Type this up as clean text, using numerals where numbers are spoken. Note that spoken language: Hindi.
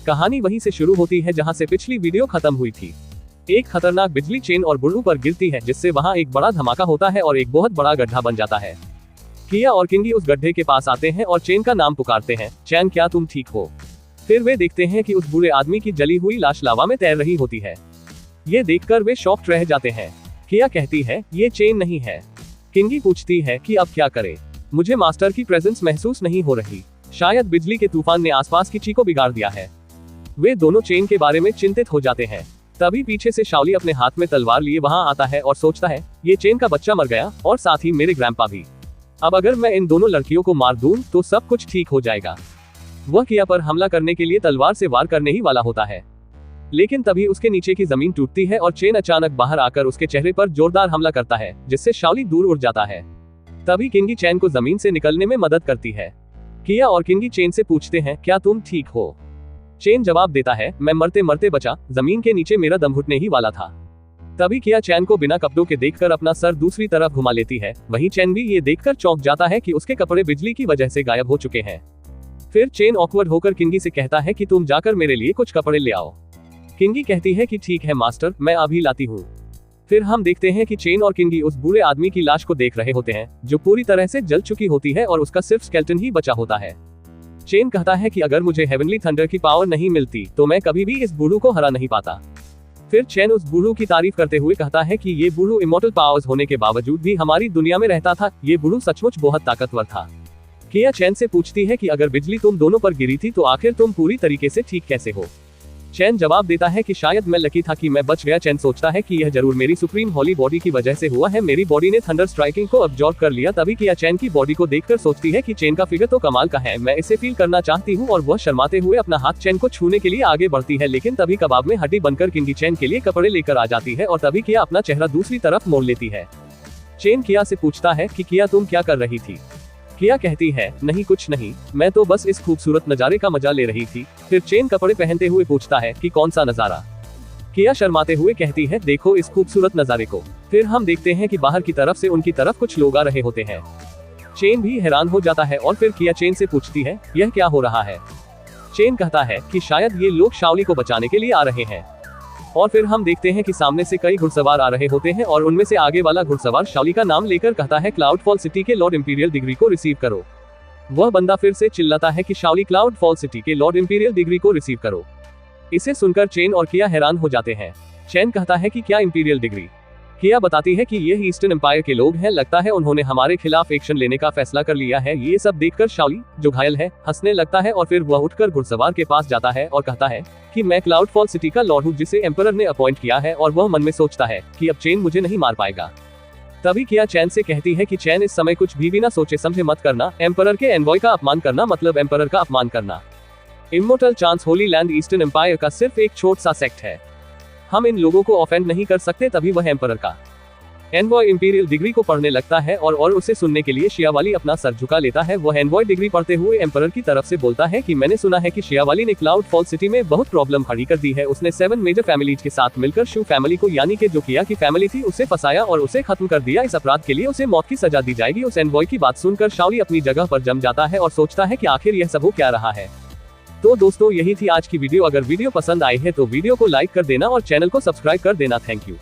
कहानी वहीं से शुरू होती है जहां से पिछली वीडियो खत्म हुई थी। एक खतरनाक बिजली चेन और बुर्रू पर गिरती है, जिससे वहां एक बड़ा धमाका होता है और एक बहुत बड़ा गड्ढा बन जाता है। किया और किंगी उस गड्ढे के पास आते हैं और चेन का नाम पुकारते हैं, चैन क्या तुम ठीक हो? फिर वे देखते हैं कि उस बुरे आदमी की जली हुई लाश लावा में तैर रही होती है। ये देखकर वे शॉक्ड रह जाते हैं। किया कहती है, ये चेन नहीं है। किंगी पूछती है कि अब क्या करे? मुझे मास्टर की प्रेजेंस महसूस नहीं हो रही। शायद बिजली के तूफान ने आसपास की चीज को बिगाड़ दिया है। वे दोनों चेन के बारे में चिंतित हो जाते हैं। तभी पीछे से शाओली अपने हाथ में तलवार लिए वहां आता है और सोचता है, ये चेन का बच्चा मर गया और साथ ही मेरे ग्रैंडपा भी। अब अगर मैं इन दोनों लड़कियों को मार दूं तो सब कुछ ठीक हो जाएगा। वह किया पर हमला करने के लिए तलवार से वार करने ही वाला होता है, लेकिन तभी उसके नीचे की जमीन टूटती है और चेन अचानक बाहर आकर उसके चेहरे पर जोरदार हमला करता है, जिससे शाओली दूर उड़ जाता है। तभी किंगी चैन को जमीन से निकलने में मदद करती है। किया और किंगी चेन से पूछते हैं, क्या तुम ठीक हो? चेन जवाब देता है, मैं मरते मरते बचा, जमीन के नीचे मेरा दम घुटने ही वाला था। तभी किया चैन को बिना कपड़ों के देखकर अपना सर दूसरी तरफ घुमा लेती है। वहीं चैन भी ये देखकर चौंक जाता है कि उसके कपड़े बिजली की वजह से गायब हो चुके हैं। फिर चेन ऑकवर्ड होकर किंगी से कहता है कि तुम जाकर मेरे लिए कुछ कपड़े ले आओ। किंगी कहती है कि ठीक है मास्टर, मैं अभी लाती हूँ। फिर हम देखते हैं कि चेन और किंगी उस बूढ़े आदमी की लाश को देख रहे होते हैं, जो पूरी तरह से जल चुकी होती है और उसका सिर्फ स्केलेटन ही बचा होता है। चेन कहता है कि अगर मुझे हेवनली थंडर की पावर नहीं मिलती तो मैं कभी भी इस बूढ़ू को हरा नहीं पाता। फिर चेन उस बूढ़ू की तारीफ करते हुए कहता है कि ये बूढ़ू इमॉर्टल पावर्स होने के बावजूद भी हमारी दुनिया में रहता था, ये बूढ़ू सचमुच बहुत ताकतवर था। किया चैन से पूछती है कि अगर बिजली तुम दोनों पर गिरी थी तो आखिर तुम पूरी तरीके से ठीक कैसे हो? चैन जवाब देता है कि शायद मैं लकी था कि मैं बच गया। चैन सोचता है कि यह जरूर मेरी सुप्रीम हॉली बॉडी की वजह से हुआ है, मेरी बॉडी ने थंडर स्ट्राइकिंग को अब्जॉर्ब कर लिया। तभी किया चैन की बॉडी को देखकर सोचती है कि चैन का फिगर तो कमाल का है, मैं इसे फील करना चाहती हूँ, और वह शर्माते हुए अपना हाथ चैन को छूने के लिए आगे बढ़ती है। लेकिन तभी कबाब में हड्डी बनकर किंगी चैन के लिए कपड़े लेकर आ जाती है और तभी किया अपना चेहरा दूसरी तरफ मोड़ लेती है। चैन किया से पूछता है कि किया तुम क्या कर रही थी? किया कहती है, नहीं कुछ नहीं, मैं तो बस इस खूबसूरत नजारे का मजा ले रही थी। फिर चेन कपड़े पहनते हुए पूछता है कि कौन सा नजारा? किया शर्माते हुए कहती है, देखो इस खूबसूरत नजारे को। फिर हम देखते हैं कि बाहर की तरफ से उनकी तरफ कुछ लोग आ रहे होते हैं। चेन भी हैरान हो जाता है और फिर किया चेन से पूछती है, यह क्या हो रहा है? चेन कहता है कि शायद ये लोग शाओली को बचाने के लिए आ रहे हैं। और फिर हम देखते हैं कि सामने से कई घुड़सवार आ रहे होते हैं और उनमें से आगे वाला घुड़सवार शाओली का नाम लेकर कहता है, क्लाउड फॉल सिटी के लॉर्ड इंपीरियल डिग्री को रिसीव करो। वह बंदा फिर से चिल्लाता है कि शाओली क्लाउड फॉल सिटी के लॉर्ड इंपीरियल डिग्री को रिसीव करो। इसे सुनकर चेन और किया हैरान हो जाते हैं। चेन कहता है कि क्या इंपीरियल डिग्री? किया बताती है कि ये ईस्टर्न एम्पायर के लोग हैं, लगता है उन्होंने हमारे खिलाफ एक्शन लेने का फैसला कर लिया है। ये सब देखकर शाओली, जो घायल है, हंसने लगता है और फिर वह उठकर घुड़सवार के पास जाता है और कहता है कि मैं क्लाउड फॉल सिटी का लॉर्ड हूँ, जिसे एम्परर ने अपॉइंट किया है, और वह मन में सोचता है कि अब चेन मुझे नहीं मार पाएगा। तभी किया चैन से कहती है कि चैन इस समय कुछ भी बिना सोचे समझे मत करना, एम्परर के एनवॉय का अपमान करना मतलब एम्परर का अपमान करना। Immortal chance holy land eastern empire का सिर्फ एक छोटा सा सेक्ट है, हम इन लोगों को ऑफेंड नहीं कर सकते। तभी वह एम्परर का एनवॉय इंपीरियल डिग्री को पढ़ने लगता है और उसे सुनने के लिए शियावाली अपना सर झुका लेता है। वह एनवॉय डिग्री पढ़ते हुए एम्परर की तरफ से बोलता है कि मैंने सुना है कि शियावाली ने क्लाउड फॉल सिटी में बहुत प्रॉब्लम खड़ी कर दी है। उसने 7 मेजर फैमिलीज के साथ मिलकर शू फैमिली को, यानी कि जो किया की फैमिली थी, उसे फंसाया और उसे खत्म कर दिया। इस अपराध के लिए उसे मौत की सजा दी जाएगी। उस एनवॉय की बात सुनकर शाओली अपनी जगह पर जम जाता है और सोचता है कि आखिर यह सब हो क्या रहा है। तो दोस्तों, यही थी आज की वीडियो। अगर वीडियो पसंद आई है तो वीडियो को लाइक कर देना और चैनल को सब्सक्राइब कर देना। Thank you.